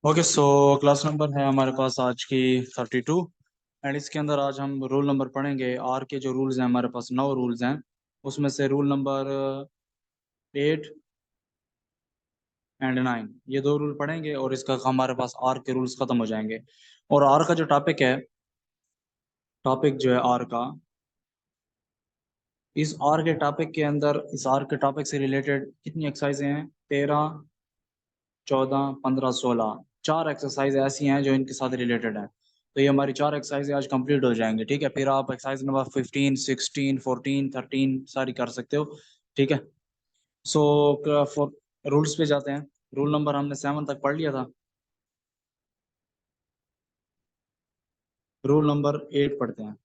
Okay so class number है हमारे पास आज की 32। एंड इसके अंदर आज हम रूल नंबर पढ़ेंगे। आर के जो रूल्स हैं हमारे पास 9 रूल्स हैं। उसमें से रूल नंबर 8 एंड 9 ये दो रूल पढ़ेंगे और इसका हमारे पास आर के रूल्स खत्म हो जाएंगे। और आर का जो टॉपिक है, टॉपिक जो है आर का, इस आर के टॉपिक के अंदर, इस आर के टॉपिक से रिलेटेड कितनी एक्सरसाइजें हैं? 13, 14, 15, 16 चार एक्सरसाइज ऐसी हैं जो इनके साथ रिलेटेड है। तो ये हमारी चार एक्सरसाइज आज कंप्लीट हो जाएंगे। ठीक है, फिर आप एक्सरसाइज नंबर 15, 16, 14, 13 सारी कर सकते हो। ठीक है, सो रूल्स पे जाते हैं। रूल नंबर हमने 7 तक पढ़ लिया था। रूल नंबर 8 पढ़ते हैं।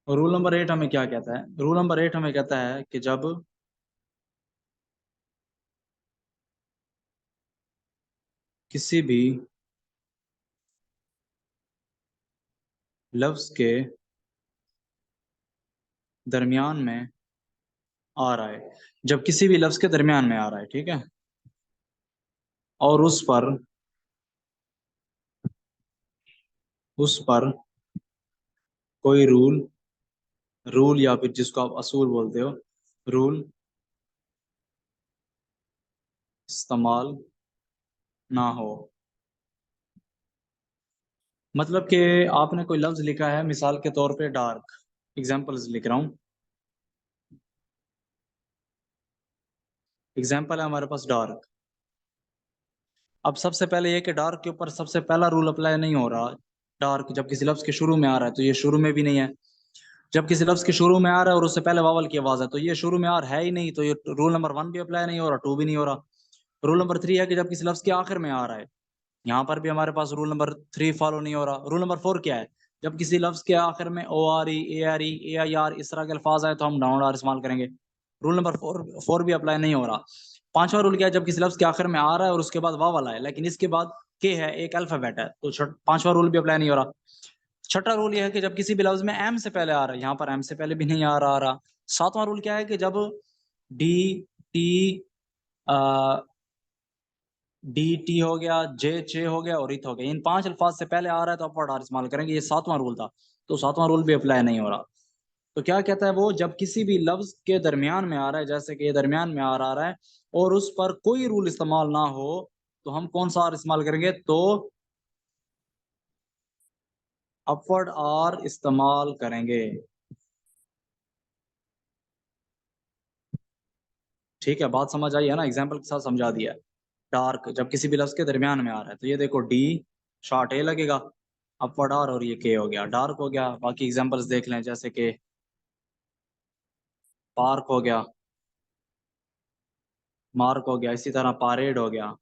और रूल नंबर 8 हमें क्या कहता है? रूल नंबर 8 हमें कहता है कि जब किसी भी लफ्ज के दरमियान में आ रहा है, जब किसी भी लफ्ज के दरमियान में आ रहा है, ठीक है, और उस पर कोई रूल रूल या फिर जिसको आप असूल बोलते हो, रूल इस्तेमाल ना हो। मतलब कि आपने कोई लफ्ज लिखा है, मिसाल के तौर पे डार्क, एग्जांपल्स लिख रहा हूँ। एग्जांपल है हमारे पास डार्क। अब सबसे पहले ये कि डार्क के ऊपर सबसे पहला रूल अप्लाई नहीं हो रहा। डार्क जब किसी लफ्ज के शुरू में आ रहा है तो ये शुरू में भी नहीं है। जब किसी लफ्ज के शुरू में आ रहा है और उससे पहले वावल की आवाज है तो ये शुरू में आ रहा है ही नहीं, तो ये रूल नंबर 1 भी अप्लाई नहीं हो रहा, 2 भी नहीं हो रहा। रूल नंबर 3 है कि जब किसी लफ्ज के आखिर में आ रहा है, यहाँ पर भी हमारे पास रूल नंबर 3 फॉलो नहीं हो रहा। रूल नंबर 4 क्या है? जब किसी लफ्ज के आखिर में O R E, A R E, A I R इस तरह के अल्फाज आए तो हम डाउन आर इस्तेमाल करेंगे। रूल नंबर 4 भी अप्लाई नहीं हो रहा। पांचवा रूल क्या है? जब किसी लफ्ज के आखिर में आ रहा है और उसके बाद वाव वाला है लेकिन इसके बाद के है, एक अल्फाबेट है, तो पांचवा रूल भी अप्लाई नहीं हो रहा। छठा रूल यह है कि जब किसी भी लफ्ज में एम से पहले आ रहा है, यहाँ पर एम से पहले भी नहीं आ रहा। सातवां रूल क्या है कि जब डी, टी, डी टी हो गया, जे चे हो गया और इथ हो गया, इन पांच अल्फाज से पहले आ रहा है तो अपवर्ड आर इस्तेमाल करेंगे। ये सातवां रूल था, तो सातवां रूल भी अप्लाई नहीं हो रहा। तो क्या कहता है वो? जब किसी भी लफ्ज के दरमियान में आ रहा है, जैसे कि ये दरमियान में आ रहा है और उस पर कोई रूल इस्तेमाल ना हो, तो हम कौन सा आर इस्तेमाल करेंगे? तो अपवर्ड आर इस्तेमाल करेंगे। ठीक है, बात समझ आई है ना? एग्जाम्पल के साथ समझा दिया है। डार्क जब किसी भी लफ्ज के दरमियान में आ रहा है तो ये देखो डी शॉर्ट ए लगेगा, अपवर्ड आर, और ये के हो गया, डार्क हो गया। बाकी एग्जांपल्स देख लें, जैसे कि पार्क हो गया, मार्क हो गया, इसी तरह पारेड हो गया।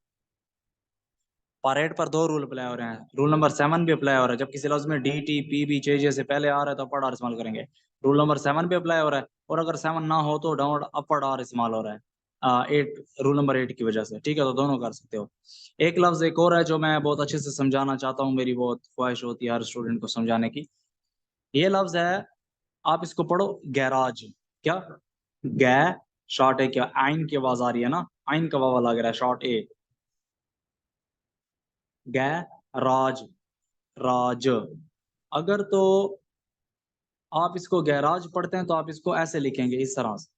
पारेड पर दो रूल अप्लाई हो रहे हैं। रूल नंबर 7 भी अप्लाई हो रहा है, जब किसी लफ्ज में डी टी पी बी चे जैसे पहले आ रहा है तो अपवर्ड आर इस्तेमाल करेंगे। रूल नंबर 7 भी अप्लाई हो रहा है, और अगर 7 ना हो तो डाउन अपवर्ड आर इस्तेमाल हो रहा है। 8, रूल नंबर 8 की वजह से। ठीक है, तो दोनों कर सकते हो। एक लफ्ज एक और है जो मैं बहुत अच्छे से समझाना चाहता हूँ, मेरी बहुत ख्वाहिश होती है हर स्टूडेंट को समझाने की। ये लफ्ज है, आप इसको पढ़ो, गैराज। क्या? गै शॉर्ट है, क्या आइन की आवाज आ रही है ना? आइन का वावा लग रहा है, शॉर्ट ए, गैराज, राज। अगर तो आप इसको गैराज पढ़ते हैं तो आप इसको ऐसे लिखेंगे, इस तरह से।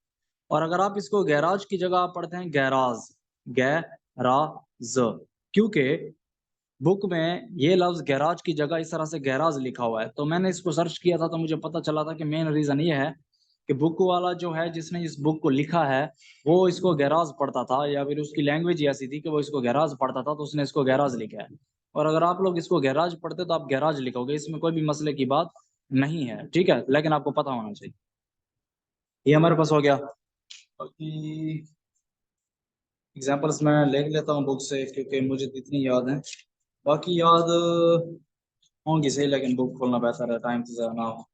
और अगर आप इसको गैराज की जगह आप पढ़ते हैं गैराज, गैराज, क्योंकि बुक में ये लफ्ज गैराज की जगह इस तरह से गैराज लिखा हुआ है। तो मैंने इसको सर्च किया था तो मुझे पता चला था कि मेन रीजन ये है कि बुक वाला जो है, जिसने इस बुक को लिखा है, वो इसको गैराज पढ़ता था, या फिर उसकी लैंग्वेज ही ऐसी थी कि वो इसको गैराज पढ़ता था, तो उसने इसको गैराज लिखा है। और अगर आप लोग इसको गैराज पढ़ते तो आप गैराज लिखोगे, इसमें कोई भी मसले की बात नहीं है। ठीक है, लेकिन आपको पता होना चाहिए। ये हमारे पास हो गया। बाकी एग्जाम्पल्स मैं लिख लेता हूँ बुक से, क्योंकि मुझे तो इतनी याद है। बाकी याद होंगी सही, लेकिन बुक खोलना बेहतर है, टाइम से ज़्यादा ना हो।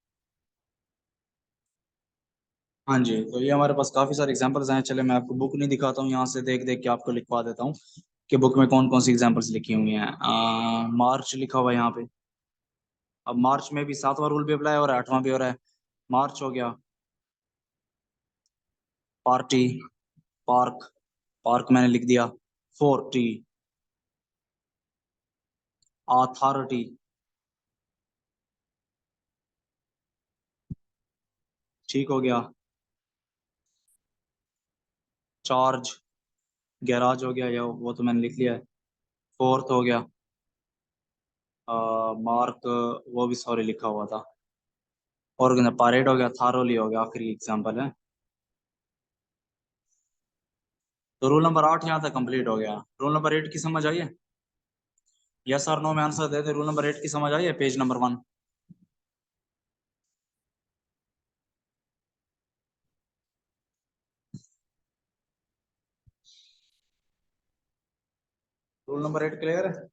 हाँ जी, तो ये हमारे पास काफ़ी सारे एग्जांपल्स हैं। चले, मैं आपको बुक नहीं दिखाता हूँ, यहाँ से देख देख के आपको लिखवा देता हूँ कि बुक में कौन कौन सी एग्जांपल्स लिखी हुई हैं। मार्च लिखा हुआ है यहाँ पे। अब मार्च में भी 7वां रूल भी अप्लाई हो रहा है, 8वां भी हो रहा है। मार्च हो गया। पार्टी, पार्क, पार्क मैंने लिख दिया। 4 टी, अथॉरिटी, ठीक हो गया। चार्ज, गैराज हो गया, या वो तो मैंने लिख लिया है। फोर्थ हो गया मार्क, वो भी सॉरी लिखा हुआ था। और परेड हो गया, थारोली हो गया, आखिरी एग्जाम्पल है। तो रूल नंबर 8 यहाँ तक कंप्लीट हो गया। रूल नंबर 8 की समझ आई है? यस और नो में आंसर दे दे। रूल नंबर 8 की समझ आई है? Page number 1। Rule number 8 clear है?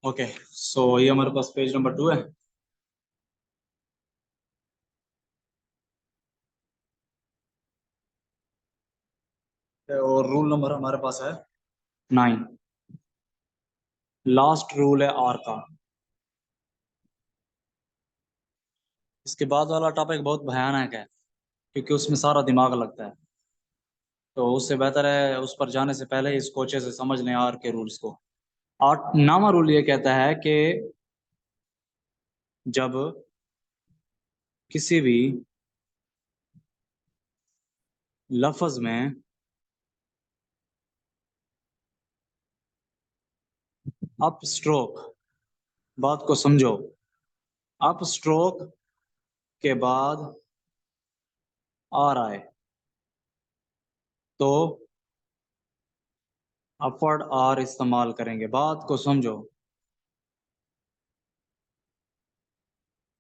ओके, सो ये हमारे पास पेज नंबर 2 है। और रूल नंबर हमारे पास है 9। लास्ट रूल है आर का। इसके बाद वाला टॉपिक बहुत भयानक है, क्योंकि उसमें सारा दिमाग लगता है। तो उससे बेहतर है उस पर जाने से पहले इस कोचे से समझ लें आर के रूल्स को। 8वां रूल ये कहता है कि जब किसी भी लफ्ज में अप स्ट्रोक, बात को समझो, अप स्ट्रोक के बाद आ रहा है तो अपवर्ड आर इस्तेमाल करेंगे। बात को समझो,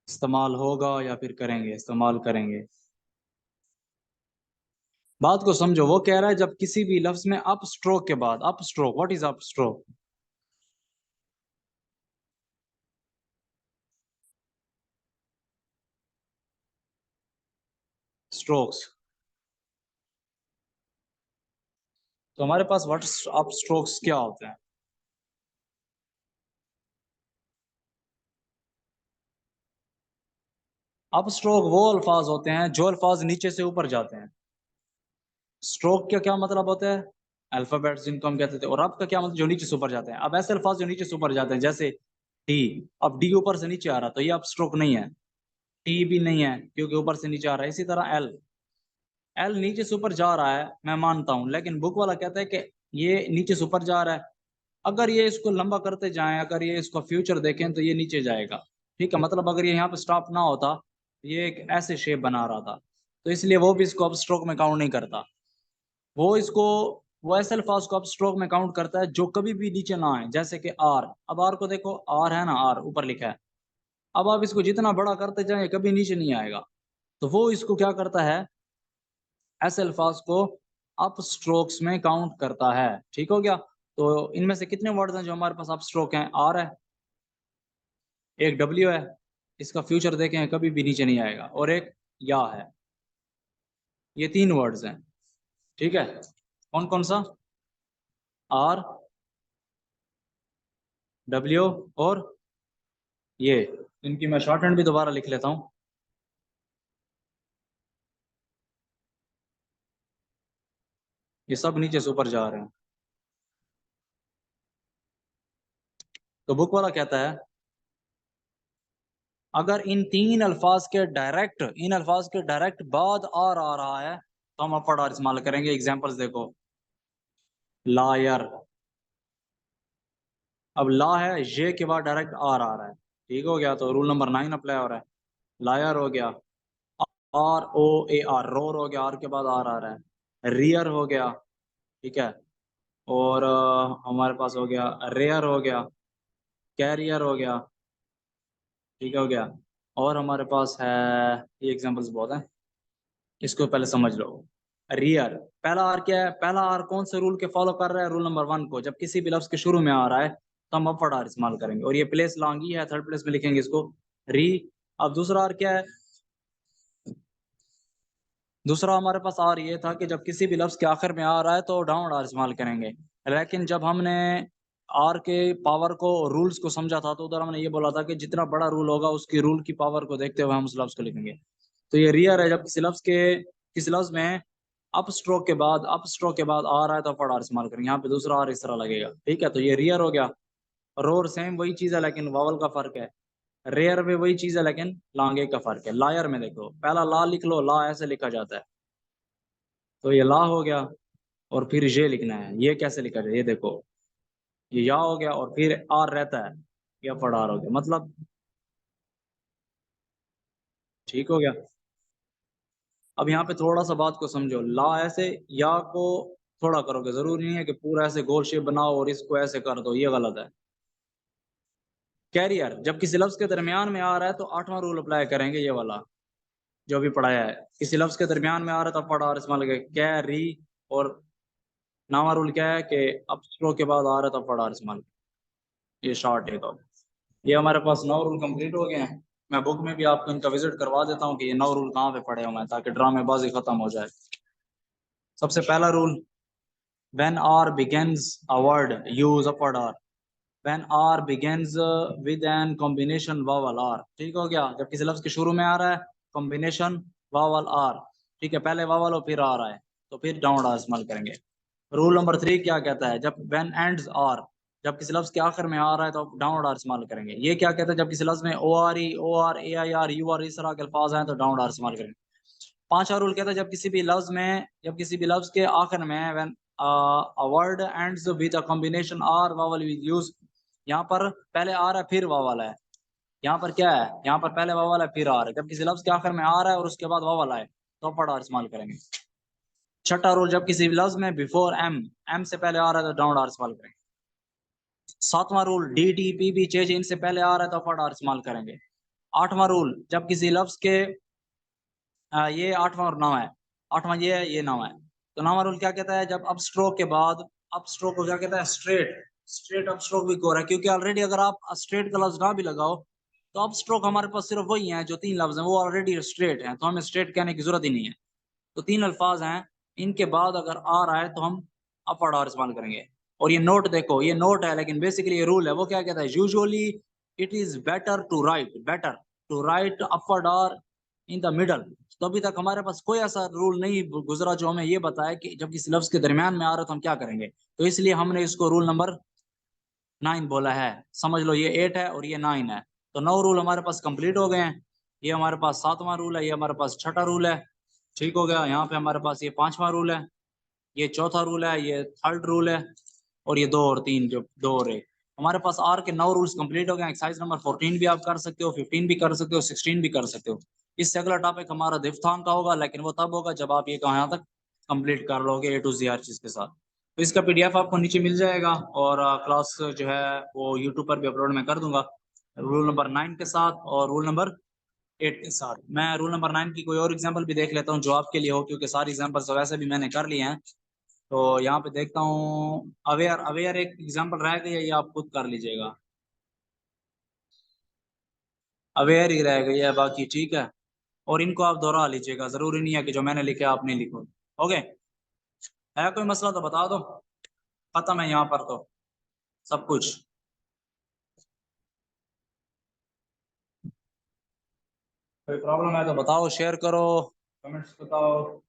इस्तेमाल होगा या फिर करेंगे, इस्तेमाल करेंगे। बात को समझो, वो कह रहा है जब किसी भी लफ्ज में अप स्ट्रोक के बाद, up stroke, what is up stroke? Strokes. तो हमारे पास व्हाट अप स्ट्रोक्स क्या होते हैं? अप स्ट्रोक वो अल्फाज होते हैं जो अल्फाज नीचे से ऊपर जाते हैं। स्ट्रोक का क्या मतलब होता है? अल्फाबेट्स जिनको हम कहते थे। और अप का क्या मतलब? जो नीचे से ऊपर जाते हैं। अब ऐसे अल्फाज जो नीचे से ऊपर जाते हैं, जैसे डी, अब डी ऊपर से नीचे आ रहा तो ये अप स्ट्रोक नहीं है। टी भी नहीं है, क्योंकि ऊपर से नीचे आ रहा है। इसी तरह एल, एल नीचे से ऊपर जा रहा है, मैं मानता हूं, लेकिन बुक वाला कहता है कि ये नीचे से ऊपर जा रहा है। अगर ये इसको लंबा करते जाएं, अगर ये इसको फ्यूचर देखें तो ये नीचे जाएगा। ठीक है, मतलब अगर ये यहाँ पे स्टॉप ना होता, ये एक ऐसे शेप बना रहा था, तो इसलिए वो भी इसको अब स्ट्रोक में काउंट नहीं करता। वो इसको, वो ऐसे अल्फाज को अब स्ट्रोक में काउंट करता है जो कभी भी नीचे ना आए, जैसे कि आर। अब आर को देखो, आर है ना, आर ऊपर लिखा है। अब आप इसको जितना बड़ा करते जाए कभी नीचे नहीं आएगा। तो वो इसको क्या करता है, ऐसे अल्फाज को अप स्ट्रोक्स में काउंट करता है। ठीक हो गया? तो इनमें से कितने वर्ड्स हैं जो हमारे पास अप स्ट्रोक हैं? आर है, एक डब्ल्यू है, इसका फ्यूचर देखें कभी भी नीचे नहीं आएगा, और एक या है। ये 3 वर्ड्स हैं। ठीक है, कौन कौन सा? आर, डब्ल्यू और ये। इनकी मैं शॉर्ट हैंड भी दोबारा लिख लेता हूँ। ये सब नीचे से ऊपर जा रहे हैं। तो बुक वाला कहता है अगर इन 3 अल्फाज के डायरेक्ट, इन अल्फाज के डायरेक्ट बाद आर आ रहा है तो हम अपर आर इस्तेमाल करेंगे। एग्जांपल्स देखो, लायर, अब ला है, ये के बाद डायरेक्ट आर आ रहा है। ठीक हो गया? तो रूल नंबर 9 अप्लाई हो रहा है। लायर हो गया, R O A R, roar हो गया, आर के बाद आर आ रहा है। रियर हो गया, ठीक है। और हमारे पास हो गया रेयर हो गया, कैरियर हो गया, ठीक हो गया। और हमारे पास है, ये एग्जांपल्स बहुत हैं, इसको पहले समझ लो। रियर, पहला आर क्या है? पहला आर कौन से रूल के फॉलो कर रहा है? रूल नंबर 1 को। जब किसी भी लफ्ज के शुरू में आ रहा है तो हम अपवर्ड आर इस्तेमाल करेंगे। और ये प्लेस लॉन्ग ही है, थर्ड प्लेस में लिखेंगे इसको, री। अब दूसरा आर क्या है? दूसरा हमारे पास आर ये था कि जब किसी भी लफ्ज के आखिर में आ रहा है तो डाउन आर इस्तेमाल करेंगे, लेकिन जब हमने आर के पावर को, रूल्स को समझा था, तो उधर हमने ये बोला था कि जितना बड़ा रूल होगा उसकी रूल की पावर को देखते हुए हम उस लफ्ज को लिखेंगे। तो ये रियर है, जब किसी लफ्ज में अप स्ट्रोक के बाद आ रहा है तो अपर आर इस्तेमाल करेंगे। यहाँ पे दूसरा आर इस तरह लगेगा, ठीक है। तो ये रियर हो गया। रोर सेम वही चीज है लेकिन वावल का फर्क है। रेयर में वही चीज है लेकिन लांगे का फर्क है। लायर में देखो, पहला ला लिख लो, ला ऐसे लिखा जाता है, तो ये ला हो गया। और फिर ये लिखना है, ये कैसे लिखा जाए, ये देखो, ये या हो गया और फिर आर रहता है, या पड़ आर हो गया, मतलब ठीक हो गया। अब यहाँ पे थोड़ा सा बात को समझो, ला ऐसे, या को थोड़ा करोगे, जरूरी नहीं है कि पूरा ऐसे गोल शेप बनाओ और इसको ऐसे कर दो, ये गलत है। कैरियर जब किसी लफ्ज के दरमियान में आ रहा है तो आठवां रूल अप्लाई करेंगे, ये वाला जो भी पढ़ाया है। किसी लफ्ज के दरमियान में आ रहा है तो पढ़ा और इस्तेमाल करेंगे कैरी। और नामा रूल क्या है कि अब स्ट्रोक के बाद आ रहा है तो पढ़ा और इस्तेमाल करेंगे। ये शॉर्ट है। तो ये हमारे पास 9 रूल कंप्लीट हो गए हैं। मैं बुक में भी आपको इनका विजिट करवा देता हूँ कि ये 9 रूल कहाँ पे पढ़े हुए हैं, ताकि ड्रामेबाजी खत्म हो जाए। सबसे पहला rule, when r begins a word use upward r। when r begins with an combination vowel r, ठीक हो गया। जब किसी लफ्ज के शुरू में आ रहा है कॉम्बिनेशन वावल आर, ठीक है, पहले वावल और फिर आ रहा है तो फिर डाउन आर इस्तेमाल करेंगे। रूल नंबर 3 क्या कहता है, जब when ends are, जब किसी लफ्ज के आखिर में आ रहा है तो डाउन आर इस्तेमाल करेंगे। ये क्या कहता है, जब किसी लफ्ज में O R E, O R A I R, U R, इस तरह के अल्फाज आए तो डाउन आर इस्तेमाल करेंगे। पांचवा रूल कहता है, जब किसी भी लफ्ज के आखिर में when a word ends with a combination r vowel we use, यहाँ पर पहले आ रहा है फिर वावल है। यहाँ पर क्या है, यहाँ पर पहले वावल है फिर आ रहा है। जब किसी लफ्ज के आखिर में आ रहा है और उसके बाद वावल आए तो पढ़ आर इस्तेमाल करेंगे। छठा रूल, जब किसी लफ्ज में बिफोर एम, एम से पहले आ रहा है तो डाउन आर इस्तेमाल करेंगे। सातवां rule, D T P B चे इनसे पहले आ रहा है तो पढ़ आर इस्तेमाल करेंगे। आठवां रूल, जब किसी लफ्ज के ये आठवां और नवा है, आठवां ये नवा है। तो नवा रूल क्या कहता है, जब अप स्ट्रोक के बाद, अप स्ट्रोक को क्या कहता है, स्ट्रेट, स्ट्रेट अप स्ट्रोक भी हो रहा है, क्योंकि ऑलरेडी अगर आप स्ट्रेट का लफ्ज ना भी लगाओ तो अप स्ट्रोक हमारे पास सिर्फ वही है, जो 3 लफ्ज हैं वो ऑलरेडी स्ट्रेट हैं, तो हमें स्ट्रेट कहने की जरूरत ही नहीं है। तो 3 अल्फाज हैं, इनके बाद अगर आ रहा है तो हम अपवर्ड आर इस्तेमाल करेंगे। और ये नोट देखो, ये नोट है लेकिन बेसिकली ये रूल है। वो क्या कहता है, usually it is better to write upward R in the middle. तो अभी तक हमारे पास कोई ऐसा रूल नहीं गुजरा जो हमें ये बताए कि जब किसी लफ्ज के दरमियान में आ रहा है तो हम क्या करेंगे। तो इसलिए हमने इसको रूल नंबर 9 बोला है। समझ लो ये 8 है और ये 9 है। तो 9 रूल हमारे पास कंप्लीट हो गए हैं। ये हमारे पास 7वां रूल है, ये हमारे पास छठा रूल है, ठीक हो गया। यहाँ पे हमारे पास ये 5वां रूल है, ये चौथा रूल है, ये थर्ड रूल है, और ये 2 और 3 जो 2 और 1, हमारे पास आर के 9 रूल्स कंप्लीट हो गए। एक्सरसाइज नंबर 14 भी आप कर सकते हो, 15 भी कर सकते हो, 16 भी कर सकते हो। इससे अगला टॉपिक हमारा दिफ्थांग का होगा, लेकिन वो तब होगा जब आप ये यहाँ तक कंप्लीट कर लोगे ए टू जी हर चीज के साथ। तो इसका पीडीएफ आपको नीचे मिल जाएगा, और क्लास जो है वो यूट्यूब पर भी अपलोड मैं कर दूंगा, रूल नंबर 9 के साथ और रूल नंबर 8 के साथ। मैं रूल नंबर 9 की कोई और एग्जाम्पल भी देख लेता हूँ जो आपके लिए हो, क्योंकि सारी एग्जाम्पल्स तो वैसे भी मैंने कर लिए हैं। तो यहाँ पे देखता हूँ, अवेयर, अवेयर एक एग्जाम्पल रह गया, ये आप खुद कर लीजिएगा, अवेयर ही रह गई है बाकी, ठीक है। और इनको आप दोहरा लीजिएगा, जरूरी नहीं है कि जो मैंने लिखा आप नहीं लिखो। ओके, है कोई मसला तो बता दो, खत्म है यहाँ पर तो सब कुछ। कोई प्रॉब्लम है तो बताओ, शेयर करो, कमेंट्स बताओ।